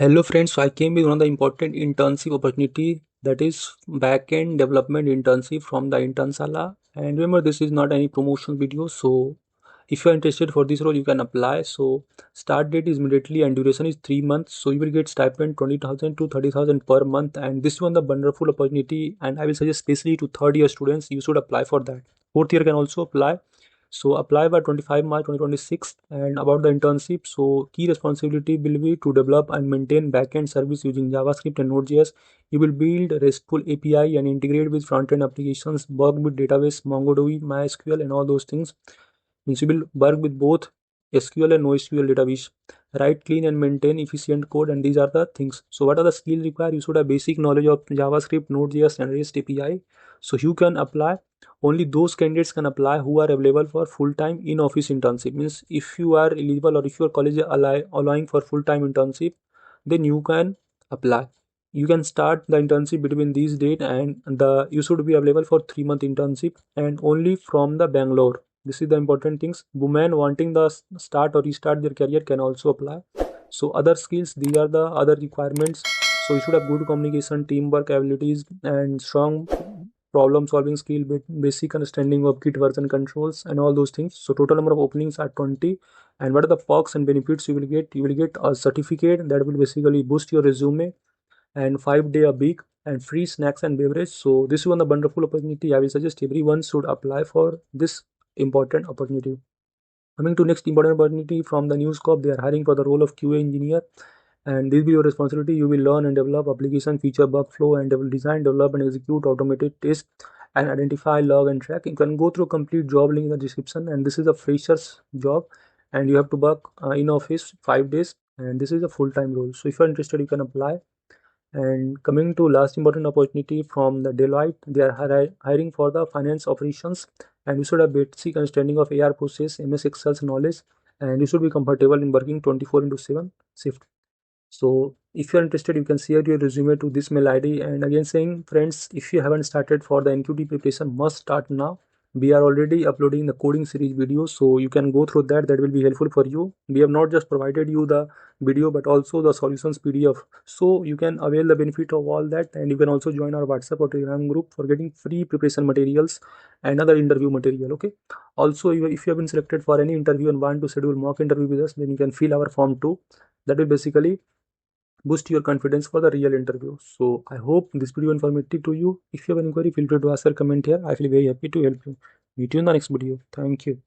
Hello friends, so I came with one of the important internship opportunity, that is backend development internship from the Internshala. And remember, this is not any promotional video, so if you are interested for this role you can apply. So start date is immediately and duration is 3 months, so you will get stipend 20,000 to 30,000 per month. And this one the wonderful opportunity, and I will suggest especially to third year students you should apply for that. Fourth year can also apply. So apply by 25 March 2026. And about the internship, so key responsibility will be to develop and maintain backend service using JavaScript and Node.js. You will build RESTful API and integrate with front-end applications, work with database, MongoDB, MySQL, and all those things. Means you will work with both SQL and NoSQL database. Write clean and maintain efficient code, and these are the things. So what are the skills required? You should have basic knowledge of JavaScript, Node.js, and REST API. So you can apply. Only those candidates can apply who are available for full-time in-office internship. Means if you are eligible or if your college is allowing for full-time internship, then you can apply. You can start the internship between these date, and the you should be available for 3 month internship and only from the Bangalore. This is the important things. Women wanting the start or restart their career can also apply. So other skills, these are the other requirements. So you should have good communication, teamwork abilities, and strong problem solving skill with basic understanding of Git version controls and all those things. So total number of openings are 20. And what are the perks and benefits you will get? You will get a certificate that will basically boost your resume, and 5 day a week, and free snacks and beverage. So this is one of the wonderful opportunity. I will suggest everyone should apply for this important opportunity. Coming to next important opportunity from the news corp, they are hiring for the role of QA engineer, and this will be your responsibility. You will learn and develop application feature workflow, and will design, develop, and execute automated tests, and identify, log, and track. You can go through complete job link in the description, and this is a freshers job, and you have to work in office 5 days, and this is a full-time role. So if you are interested, you can apply. And coming to last important opportunity from the Deloitte, they are hiring for the finance operations, and you should have basic understanding of AR process, MS Excel's knowledge, and you should be comfortable in working 24/7 shift. So if you are interested, you can share your resume to this mail ID. And again saying, friends, if you haven't started for the NQT preparation, must start now. We are already uploading the coding series videos, so you can go through that. That will be helpful for you. We have not just provided you the video, but also the solutions PDF. So you can avail the benefit of all that, and you can also join our WhatsApp or Telegram group for getting free preparation materials and other interview material. Okay. Also, if you have been selected for any interview and want to schedule mock interview with us, then you can fill our form too. That will basically boost your confidence for the real interview. So I hope this video informative to you. If you have any query, feel free to ask or comment here. I feel very happy to help you. Meet you in the next video. Thank you.